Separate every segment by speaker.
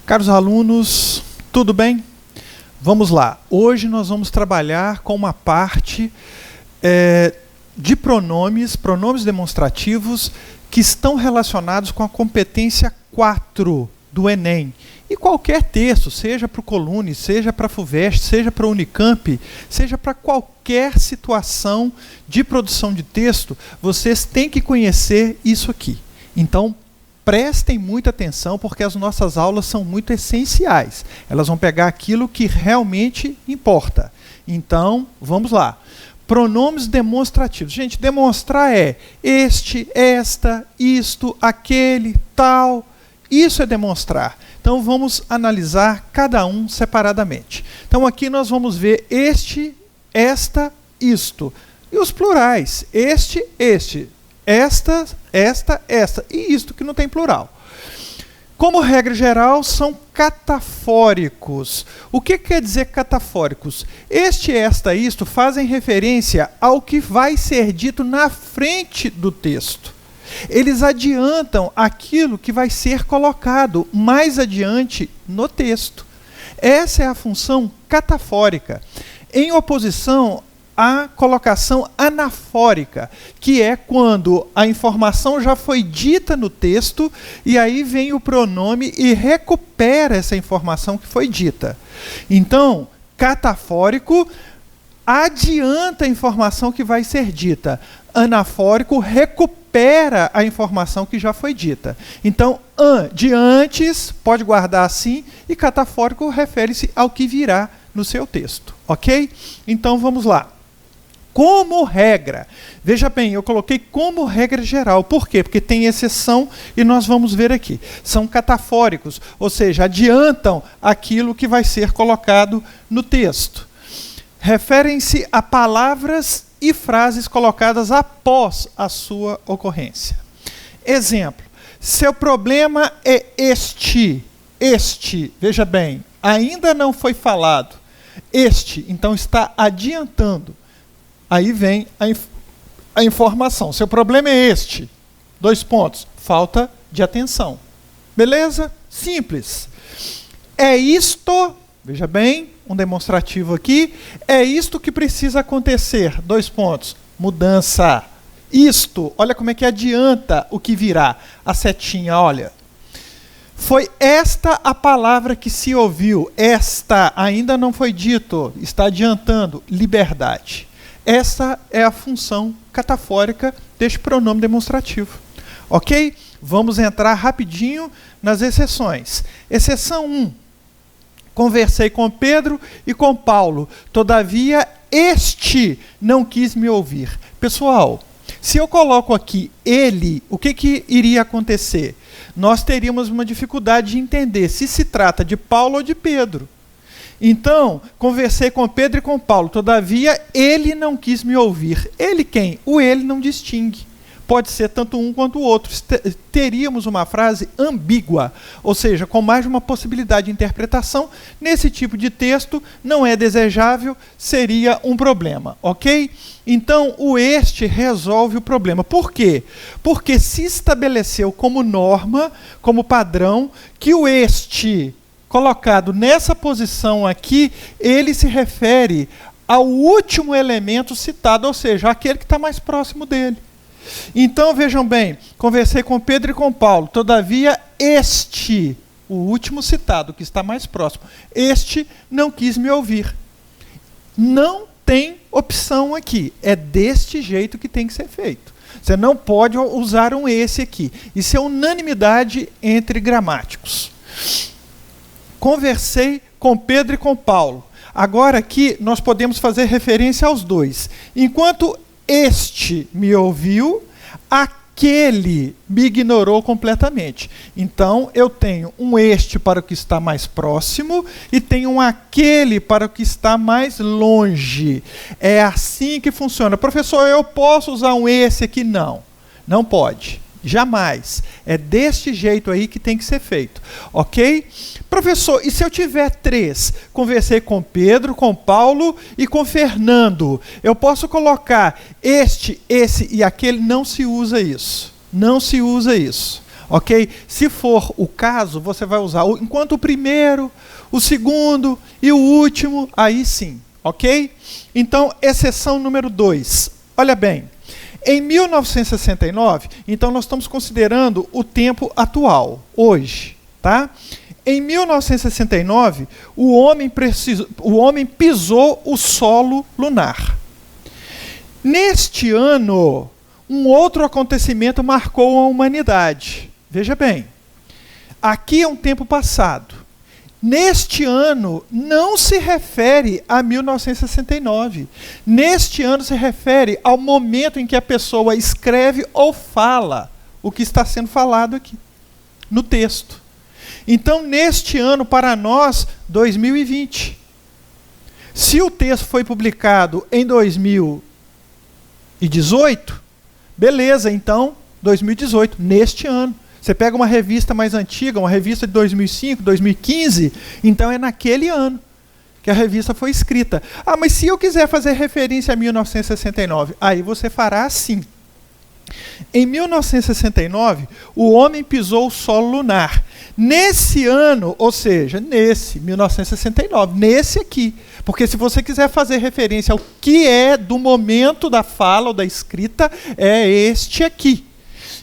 Speaker 1: Caros alunos, tudo bem? Vamos lá. Hoje nós vamos trabalhar com uma parte de pronomes demonstrativos que estão relacionados com a competência 4 do Enem. E qualquer texto, seja para o Colune, seja para a FUVEST, seja para a Unicamp, seja para qualquer situação de produção de texto, vocês têm que conhecer isso aqui. Então, prestem muita atenção, porque as nossas aulas são muito essenciais. Elas vão pegar aquilo que realmente importa. Então, vamos lá. Pronomes demonstrativos. Gente, demonstrar é este, esta, isto, aquele, tal. Isso é demonstrar. Então, vamos analisar cada um separadamente. Então, aqui nós vamos ver este, esta, isto. E os plurais. Este, este. Esta, e isto que não tem plural. Como regra geral, são catafóricos. O que quer dizer catafóricos? Este, esta, isto fazem referência ao que vai ser dito na frente do texto. Eles adiantam aquilo que vai ser colocado mais adiante no texto. Essa é a função catafórica. Em oposição a colocação anafórica, que é quando a informação já foi dita no texto e aí vem o pronome e recupera essa informação que foi dita. Então, catafórico adianta a informação que vai ser dita. Anafórico recupera a informação que já foi dita. Então, de antes, pode guardar assim, e catafórico refere-se ao que virá no seu texto. Ok? Então, vamos lá. Como regra, veja bem, eu coloquei como regra geral. Por quê? Porque tem exceção e nós vamos ver aqui. São catafóricos, ou seja, adiantam aquilo que vai ser colocado no texto. Referem-se a palavras e frases colocadas após a sua ocorrência. Exemplo, seu problema é este, veja bem, ainda não foi falado. Este, então está adiantando. Aí vem a informação. Seu problema é este. 2 pontos. Falta de atenção. Beleza? Simples. É isto, veja bem, um demonstrativo aqui. É isto que precisa acontecer. 2 pontos. Mudança. Isto, olha como é que adianta o que virá. A setinha, olha. Foi esta a palavra que se ouviu. Esta ainda não foi dito. Está adiantando. Liberdade. Essa é a função catafórica deste pronome demonstrativo. Ok? Vamos entrar rapidinho nas exceções. Exceção 1. Conversei com Pedro e com Paulo. Todavia, este não quis me ouvir. Pessoal, se eu coloco aqui ele, o que iria acontecer? Nós teríamos uma dificuldade de entender se se trata de Paulo ou de Pedro. Então, conversei com Pedro e com Paulo, todavia ele não quis me ouvir. Ele quem? O ele não distingue. Pode ser tanto um quanto o outro. Teríamos uma frase ambígua, ou seja, com mais de uma possibilidade de interpretação. Nesse tipo de texto, não é desejável, seria um problema, ok? Então, o este resolve o problema. Por quê? Porque se estabeleceu como norma, como padrão, que o este colocado nessa posição aqui, ele se refere ao último elemento citado, ou seja, aquele que está mais próximo dele. Então, vejam bem, conversei com Pedro e com Paulo, todavia este, o último citado, que está mais próximo, este não quis me ouvir. Não tem opção aqui, é deste jeito que tem que ser feito. Você não pode usar um esse aqui. Isso é unanimidade entre gramáticos. Conversei com Pedro e com Paulo. Agora aqui nós podemos fazer referência aos dois. Enquanto este me ouviu, aquele me ignorou completamente. Então eu tenho um este para o que está mais próximo e tenho um aquele para o que está mais longe. É assim que funciona. Professor, eu posso usar um esse aqui? Não, não pode. Jamais. É deste jeito aí que tem que ser feito. Ok? Professor, e se eu tiver 3? Conversei com Pedro, com Paulo e com Fernando. Eu posso colocar este, esse e aquele? Não se usa isso. Não se usa isso. Ok? Se for o caso, você vai usar enquanto o primeiro, o segundo e o último, aí sim. Ok? Então, exceção número 2. Olha bem, em 1969, então nós estamos considerando o tempo atual, hoje. Tá? Em 1969, o homem pisou o solo lunar. Neste ano, um outro acontecimento marcou a humanidade. Veja bem, aqui é um tempo passado. Neste ano, não se refere a 1969. Neste ano se refere ao momento em que a pessoa escreve ou fala o que está sendo falado aqui, no texto. Então, neste ano, para nós, 2020. Se o texto foi publicado em 2018, beleza, então, 2018, neste ano. Você pega uma revista mais antiga, uma revista de 2005, 2015, então é naquele ano que a revista foi escrita. Ah, mas se eu quiser fazer referência a 1969, aí você fará assim. Em 1969, o homem pisou o solo lunar. Nesse ano, ou seja, nesse 1969, nesse aqui. Porque se você quiser fazer referência ao que é do momento da fala ou da escrita, é este aqui.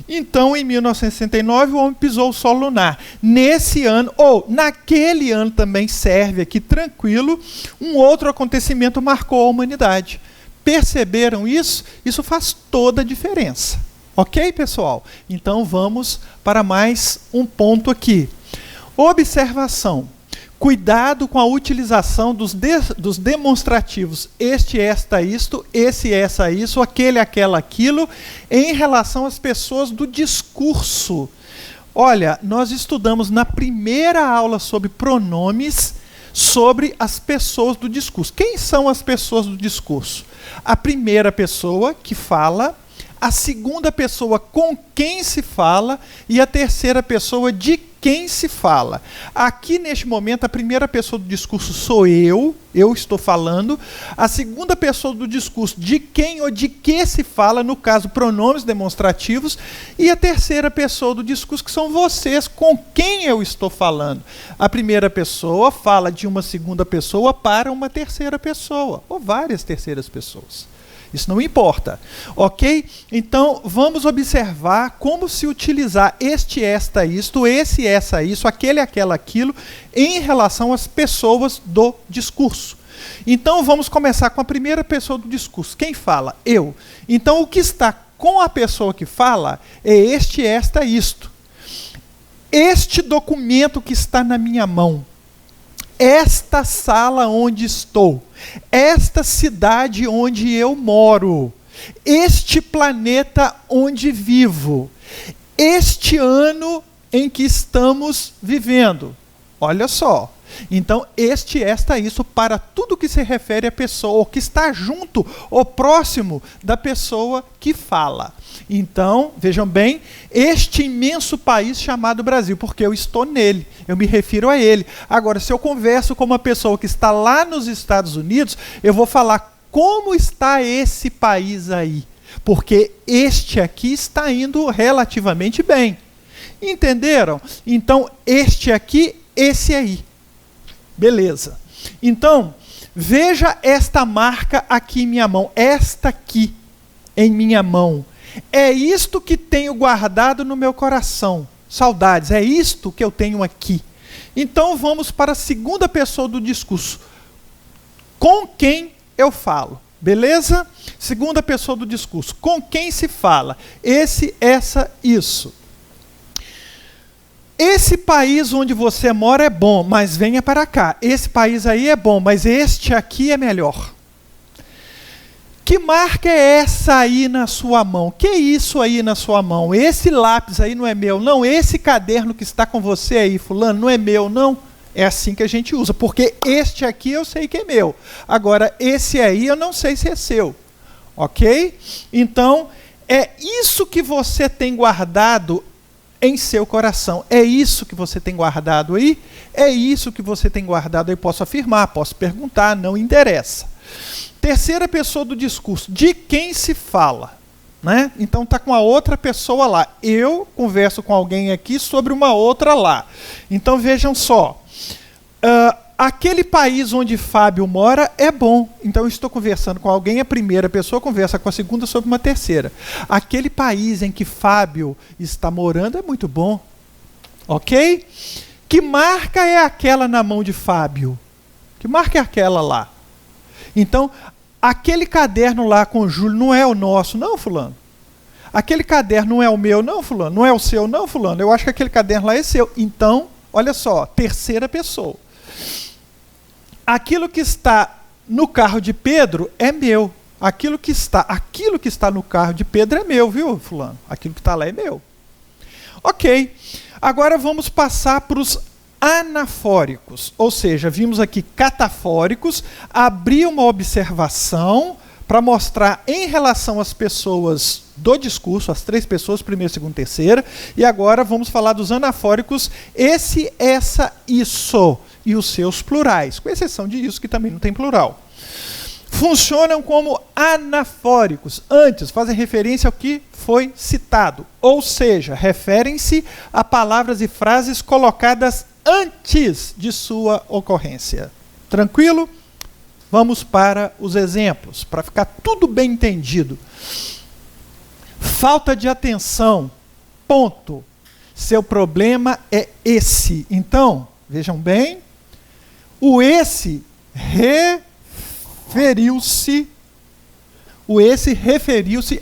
Speaker 1: Então, em 1969, o homem pisou o solo lunar. Nesse ano, ou naquele ano também serve aqui, tranquilo, um outro acontecimento marcou a humanidade. Perceberam isso? Isso faz toda a diferença. Ok, pessoal? Então, vamos para mais um ponto aqui. Observação. Cuidado com a utilização dos demonstrativos este, esta, isto, esse, essa, isso, aquele, aquela, aquilo, em relação às pessoas do discurso. Olha, nós estudamos na primeira aula sobre pronomes, sobre as pessoas do discurso. Quem são as pessoas do discurso? A primeira pessoa que fala, a segunda pessoa com quem se fala e a terceira pessoa de quem se fala. Aqui, neste momento, a primeira pessoa do discurso sou eu estou falando. A segunda pessoa do discurso, de quem ou de que se fala, no caso, pronomes demonstrativos. E a terceira pessoa do discurso, que são vocês, com quem eu estou falando. A primeira pessoa fala de uma segunda pessoa para uma terceira pessoa, ou várias terceiras pessoas. Isso não importa, ok? Então, vamos observar como se utilizar este, esta, isto, esse, essa, isso, aquele, aquela, aquilo, em relação às pessoas do discurso. Então, vamos começar com a primeira pessoa do discurso. Quem fala? Eu. Então, o que está com a pessoa que fala é este, esta, isto. Este documento que está na minha mão. Esta sala onde estou, esta cidade onde eu moro, este planeta onde vivo, este ano em que estamos vivendo. Olha só. Então, este, esta, isso, para tudo que se refere à pessoa, ou que está junto ou próximo da pessoa que fala. Então, vejam bem, este imenso país chamado Brasil, porque eu estou nele, eu me refiro a ele. Agora, se eu converso com uma pessoa que está lá nos Estados Unidos, eu vou falar como está esse país aí, porque este aqui está indo relativamente bem. Entenderam? Então, este aqui, esse aí. Beleza. Então, veja esta marca aqui em minha mão, esta aqui em minha mão. É isto que tenho guardado no meu coração. Saudades, é isto que eu tenho aqui. Então vamos para a segunda pessoa do discurso. Com quem eu falo? Beleza? Segunda pessoa do discurso. Com quem se fala? Esse, essa, isso. Esse país onde você mora é bom, mas venha para cá. Esse país aí é bom, mas este aqui é melhor. Que marca é essa aí na sua mão? Que é isso aí na sua mão? Esse lápis aí não é meu, não. Esse caderno que está com você aí, fulano, não é meu, não. É assim que a gente usa, porque este aqui eu sei que é meu. Agora, esse aí eu não sei se é seu. Ok? Então, é isso que você tem guardado em seu coração. É isso que você tem guardado aí? É isso que você tem guardado aí? Posso afirmar, posso perguntar, não interessa. Terceira pessoa do discurso. De quem se fala? né? Então está com a outra pessoa lá. Eu converso com alguém aqui sobre uma outra lá. Então vejam só. Aquele país onde Fábio mora é bom. Então eu estou conversando com alguém, a primeira pessoa conversa com a segunda sobre uma terceira. Aquele país em que Fábio está morando é muito bom. Ok? Que marca é aquela na mão de Fábio? Que marca é aquela lá? Então, aquele caderno lá com o Júlio não é o nosso, não, fulano. Aquele caderno não é o meu, não, fulano. Não é o seu, não, fulano. Eu acho que aquele caderno lá é seu. Então, olha só, terceira pessoa. Aquilo que está no carro de Pedro é meu. Aquilo que está no carro de Pedro é meu, viu, fulano? Aquilo que está lá é meu. Ok. Agora vamos passar para os anafóricos. Ou seja, vimos aqui catafóricos, abrir uma observação para mostrar em relação às pessoas do discurso, as três pessoas, primeira, segunda, terceira. E agora vamos falar dos anafóricos, esse, essa, isso. E os seus plurais, com exceção de isso, que também não tem plural. Funcionam como anafóricos. Antes, fazem referência ao que foi citado. Ou seja, referem-se a palavras e frases colocadas antes de sua ocorrência. Tranquilo? Vamos para os exemplos, para ficar tudo bem entendido. Falta de atenção. Ponto. Seu problema é esse. Então, vejam bem. O esse referiu-se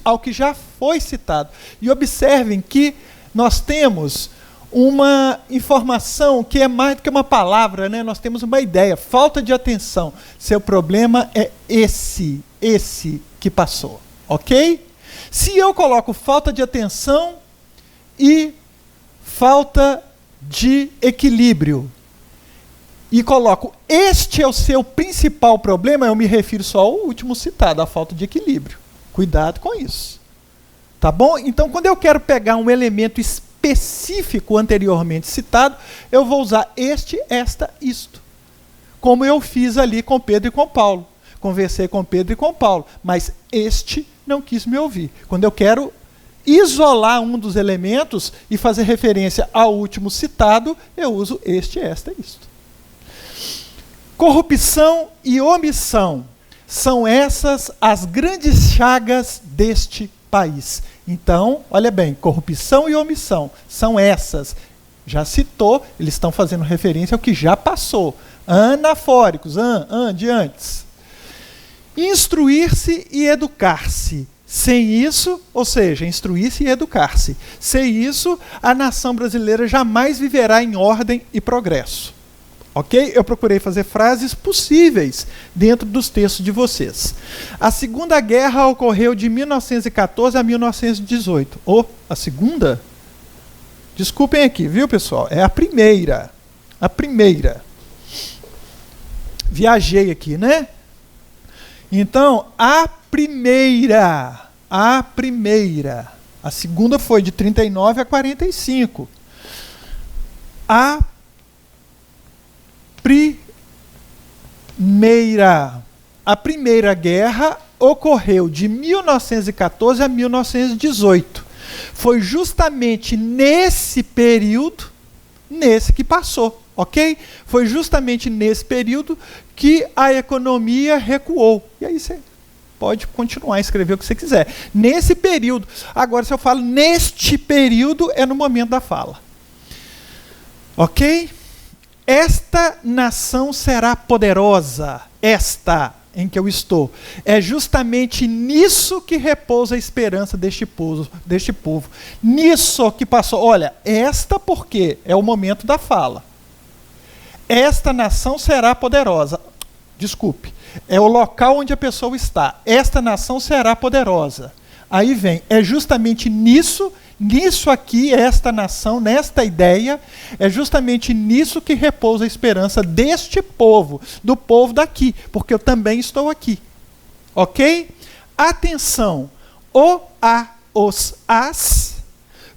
Speaker 1: ao que já foi citado. E observem que nós temos uma informação que é mais do que uma palavra, né? Nós temos uma ideia. Falta de atenção. Seu problema é esse que passou. Ok? Se eu coloco falta de atenção e falta de equilíbrio, e coloco, este é o seu principal problema, eu me refiro só ao último citado, a falta de equilíbrio. Cuidado com isso. Tá bom? Então, quando eu quero pegar um elemento específico anteriormente citado, eu vou usar este, esta, isto. Como eu fiz ali com Pedro e com Paulo. Conversei com Pedro e com Paulo, mas este não quis me ouvir. Quando eu quero isolar um dos elementos e fazer referência ao último citado, eu uso este, esta, isto. Corrupção e omissão são essas as grandes chagas deste país. Então, olha bem, corrupção e omissão são essas. Já citou, eles estão fazendo referência ao que já passou. Anafóricos, de antes. Instruir-se e educar-se. Sem isso, ou seja, instruir-se e educar-se. Sem isso, a nação brasileira jamais viverá em ordem e progresso. Ok? Eu procurei fazer frases possíveis dentro dos textos de vocês. A Segunda Guerra ocorreu de 1914 a 1918. A segunda? Desculpem aqui, viu, pessoal? É a primeira. A primeira. Viajei aqui, né? Então, a primeira. A segunda foi de 39 a 45. A primeira guerra ocorreu de 1914 a 1918. Foi justamente nesse período, nesse que passou, ok? Foi justamente nesse período que a economia recuou. E aí você pode continuar a escrever o que você quiser. Nesse período. Agora, se eu falo neste período, é no momento da fala. Ok? Esta nação será poderosa, esta em que eu estou. É justamente nisso que repousa a esperança deste povo. Nisso que passou. Olha, esta porque é o momento da fala. Esta nação será poderosa. Desculpe, é o local onde a pessoa está. Esta nação será poderosa. Aí vem, é justamente nisso aqui, esta nação, nesta ideia, é justamente nisso que repousa a esperança deste povo, do povo daqui, porque eu também estou aqui. Ok? Atenção, o, a, os, as,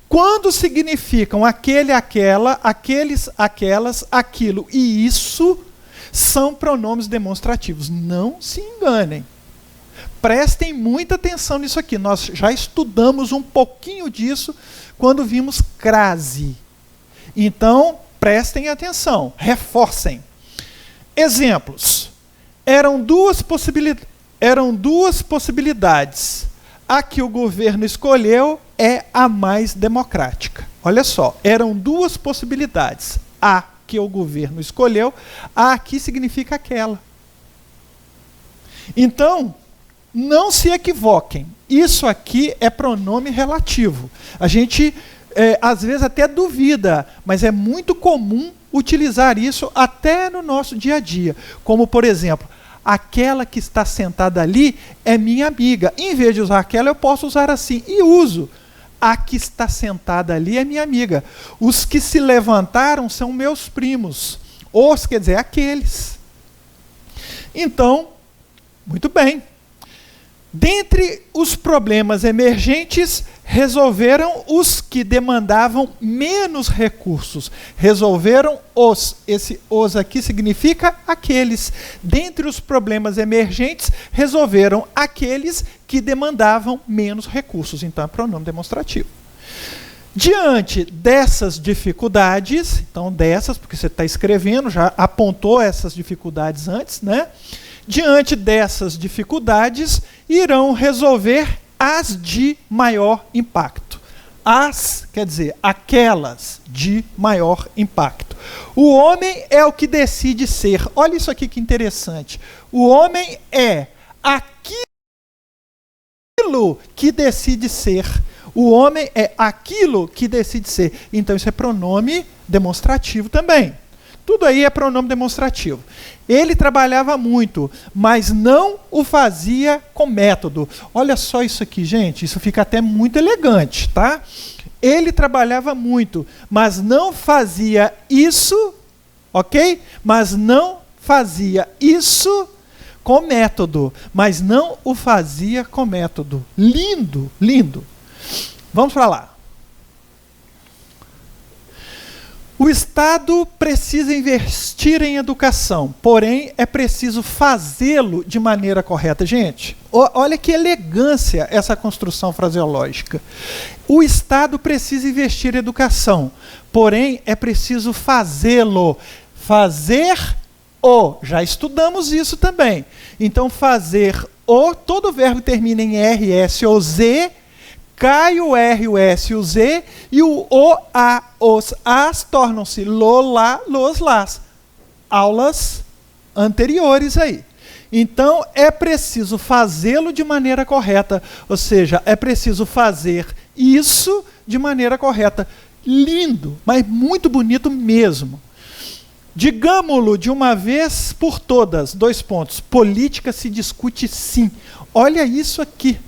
Speaker 1: quando significam aquele, aquela, aqueles, aquelas, aquilo e isso, são pronomes demonstrativos. Não se enganem. Prestem muita atenção nisso aqui. Nós já estudamos um pouquinho disso quando vimos crase. Então, prestem atenção, reforcem. Exemplos. Eram duas possibilidades. A que o governo escolheu é a mais democrática. Olha só, eram duas possibilidades. A que o governo escolheu, a aqui significa aquela. Então, não se equivoquem. Isso aqui é pronome relativo. A gente, às vezes, até duvida, mas é muito comum utilizar isso até no nosso dia a dia. Como, por exemplo, aquela que está sentada ali é minha amiga. Em vez de usar aquela, eu posso usar assim. E uso. A que está sentada ali é minha amiga. Os que se levantaram são meus primos. Os, quer dizer, aqueles. Então, muito bem. Dentre os problemas emergentes, resolveram os que demandavam menos recursos. Resolveram os. Esse os aqui significa aqueles. Dentre os problemas emergentes, resolveram aqueles que demandavam menos recursos. Então é pronome demonstrativo. Diante dessas dificuldades, então dessas, porque você está escrevendo, já apontou essas dificuldades antes, né? Diante dessas dificuldades, irão resolver as de maior impacto. As, quer dizer, aquelas de maior impacto. O homem é o que decide ser. Olha isso aqui que interessante. O homem é aquilo que decide ser. O homem é aquilo que decide ser. Então isso é pronome demonstrativo também. Tudo aí é pronome demonstrativo. Ele trabalhava muito, mas não o fazia com método. Olha só isso aqui, gente. Isso fica até muito elegante, tá? Ele trabalhava muito, mas não fazia isso, ok? Mas não fazia isso com método. Mas não o fazia com método. Lindo, lindo. Vamos para lá. O Estado precisa investir em educação, porém é preciso fazê-lo de maneira correta. Gente, olha que elegância essa construção fraseológica. O Estado precisa investir em educação, porém é preciso fazê-lo. Fazer-o. Já estudamos isso também. Então, fazer-o, todo verbo termina em R, S ou Z, cai o R, o S e o Z, e o A, os, as tornam-se lo, lá, los, las. Aulas anteriores aí. Então, é preciso fazê-lo de maneira correta. Ou seja, é preciso fazer isso de maneira correta. Lindo, mas muito bonito mesmo. Digamo-lo de uma vez por todas. 2 pontos. Política se discute sim. Olha isso aqui.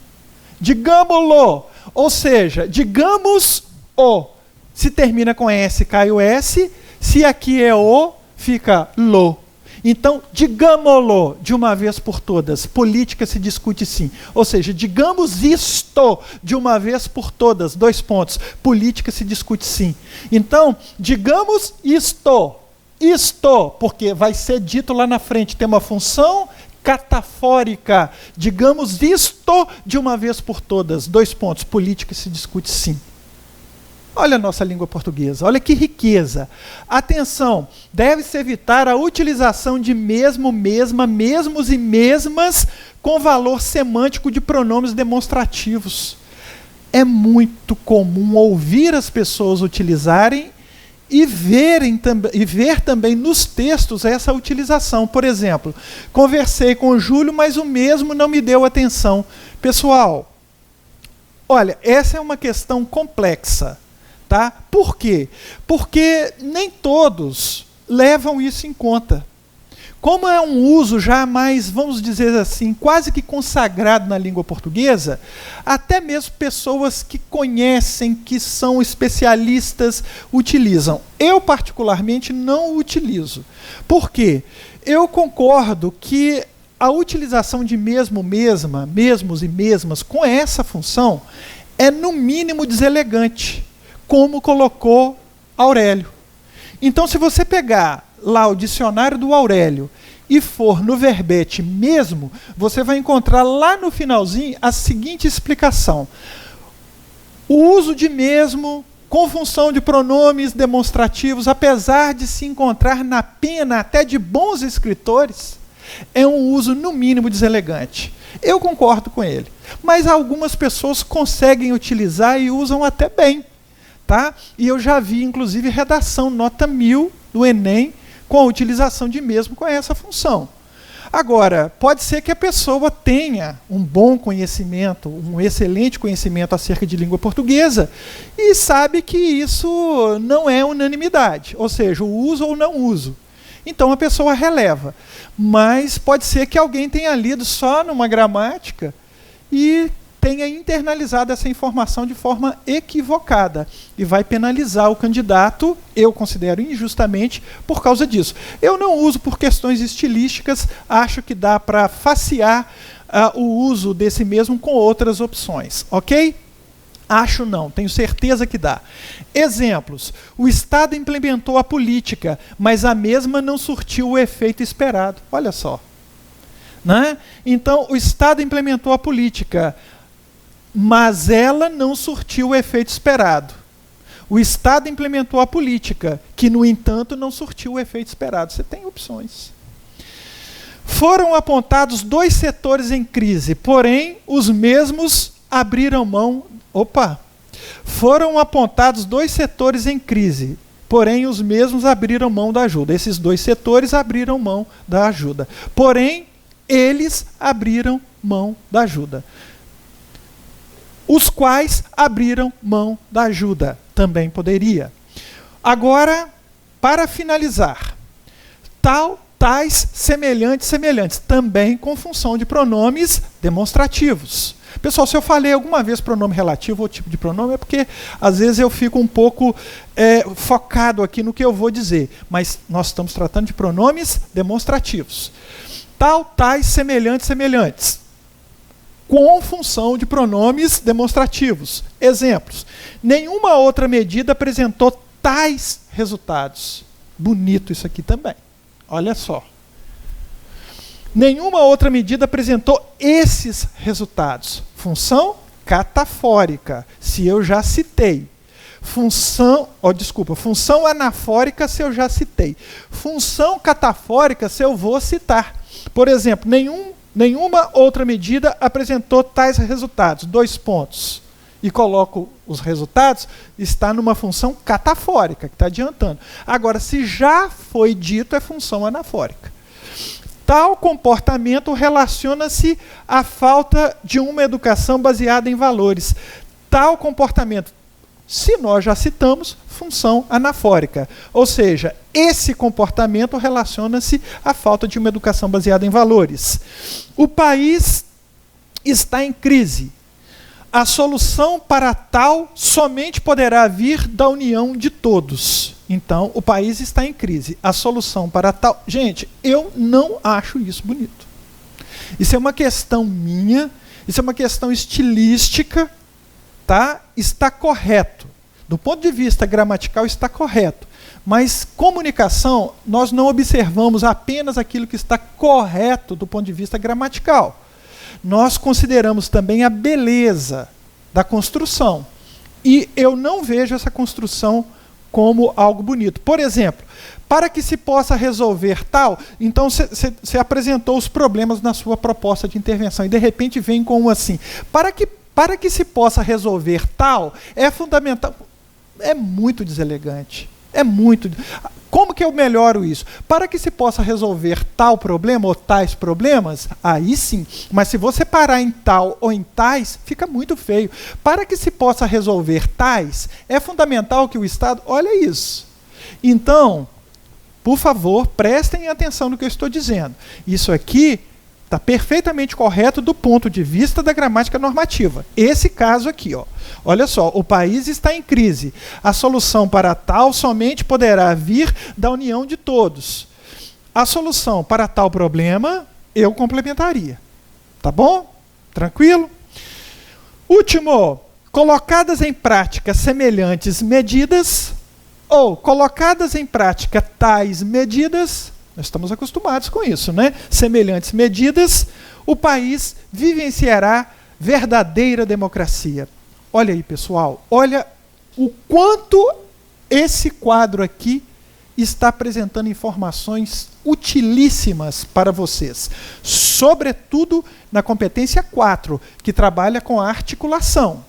Speaker 1: Digamo-lo. Ou seja, digamos o. Se termina com S, cai o S. Se aqui é o, fica lo. Então, digamo-lo de uma vez por todas. Política se discute sim. Ou seja, digamos isto de uma vez por todas. 2 pontos. Política se discute sim. Então, digamos isto. Isto, porque vai ser dito lá na frente. Tem uma função catafórica. Digamos isto de uma vez por todas. 2 pontos. Política se discute sim. Olha a nossa língua portuguesa. Olha que riqueza. Atenção. Deve-se evitar a utilização de mesmo, mesma, mesmos e mesmas com valor semântico de pronomes demonstrativos. É muito comum ouvir as pessoas utilizarem e ver também nos textos essa utilização. Por exemplo, conversei com o Júlio, mas o mesmo não me deu atenção. Pessoal, olha, essa é uma questão complexa, tá? Por quê? Porque nem todos levam isso em conta. Como é um uso já mais, vamos dizer assim, quase que consagrado na língua portuguesa, até mesmo pessoas que conhecem, que são especialistas, utilizam. Eu, particularmente, não o utilizo. Por quê? Eu concordo que a utilização de mesmo, mesma, mesmos e mesmas com essa função é, no mínimo, deselegante, como colocou Aurélio. Então, se você pegar lá o dicionário do Aurélio e for no verbete mesmo, você vai encontrar lá no finalzinho a seguinte explicação. O uso de mesmo com função de pronomes demonstrativos, apesar de se encontrar na pena até de bons escritores, é um uso no mínimo deselegante. Eu concordo com ele, mas algumas pessoas conseguem utilizar e usam até bem, tá? E eu já vi, inclusive, redação nota 1000 do Enem com a utilização de mesmo com essa função. Agora, pode ser que a pessoa tenha um bom conhecimento, um excelente conhecimento acerca de língua portuguesa e sabe que isso não é unanimidade, ou seja, o uso ou não uso. Então a pessoa releva. Mas pode ser que alguém tenha lido só numa gramática e tenha internalizado essa informação de forma equivocada e vai penalizar o candidato, eu considero injustamente, por causa disso. Eu não uso por questões estilísticas, acho que dá para facear o uso desse mesmo com outras opções, ok? Acho não, tenho certeza que dá. Exemplos. O Estado implementou a política, mas a mesma não surtiu o efeito esperado. Olha só. Né? Então, o Estado implementou a política, mas ela não surtiu o efeito esperado. O Estado implementou a política, que, no entanto, não surtiu o efeito esperado. Você tem opções. Foram apontados 2 setores em crise, porém, os mesmos abriram mão... Foram apontados 2 setores em crise, porém, os mesmos abriram mão da ajuda. Esses 2 setores abriram mão da ajuda. Porém, eles abriram mão da ajuda. Os quais abriram mão da ajuda. Também poderia. Agora, para finalizar, tal, tais, semelhantes, semelhantes. Também com função de pronomes demonstrativos. Pessoal, se eu falei alguma vez pronome relativo ou tipo de pronome, é porque às vezes eu fico um pouco focado aqui no que eu vou dizer. Mas nós estamos tratando de pronomes demonstrativos. Tal, tais, semelhantes, semelhantes. Com função de pronomes demonstrativos. Exemplos. Nenhuma outra medida apresentou tais resultados. Bonito isso aqui também. Olha só. Nenhuma outra medida apresentou esses resultados. Função catafórica, se eu já citei. Função anafórica, se eu já citei. Função catafórica, se eu vou citar. Por exemplo, nenhuma outra medida apresentou tais resultados. 2 pontos. E coloco os resultados, está numa função catafórica, que está adiantando. Agora, se já foi dito, é função anafórica. Tal comportamento relaciona-se à falta de uma educação baseada em valores. Tal comportamento, se nós já citamos, função anafórica. Ou seja, esse comportamento relaciona-se à falta de uma educação baseada em valores. O país está em crise. A solução para tal somente poderá vir da união de todos. Então, o país está em crise. A solução para tal... Gente, eu não acho isso bonito. Isso é uma questão minha, isso é uma questão estilística, tá? Está correto. Do ponto de vista gramatical, está correto. Mas comunicação, nós não observamos apenas aquilo que está correto do ponto de vista gramatical. Nós consideramos também a beleza da construção. E eu não vejo essa construção como algo bonito. Por exemplo, para que se possa resolver tal, então você apresentou os problemas na sua proposta de intervenção e de repente vem com um assim. Para que se possa resolver tal, é fundamental. É muito deselegante. É muito... Como que eu melhoro isso? Para que se possa resolver tal problema ou tais problemas, aí sim. Mas se você parar em tal ou em tais, fica muito feio. Para que se possa resolver tais, é fundamental que o Estado... Olha isso. Então, por favor, prestem atenção no que eu estou dizendo. Isso aqui está perfeitamente correto do ponto de vista da gramática normativa. Esse caso aqui, ó. Olha só, o país está em crise. A solução para tal somente poderá vir da união de todos. A solução para tal problema, eu complementaria. Tá bom? Tranquilo? Último, colocadas em prática semelhantes medidas, ou colocadas em prática tais medidas, Nós estamos acostumados com isso, né? Semelhantes medidas, o país vivenciará verdadeira democracia. Olha aí, pessoal, olha o quanto esse quadro aqui está apresentando informações utilíssimas para vocês, sobretudo na competência 4, que trabalha com a articulação.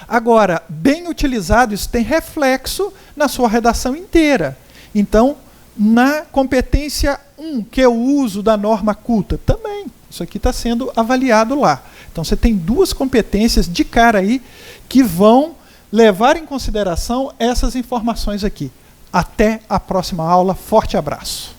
Speaker 1: Agora, bem utilizado, isso tem reflexo na sua redação inteira. Então, na competência 1, que é o uso da norma culta, também. Isso aqui está sendo avaliado lá. Então, você tem duas competências de cara aí que vão levar em consideração essas informações aqui. Até a próxima aula. Forte abraço.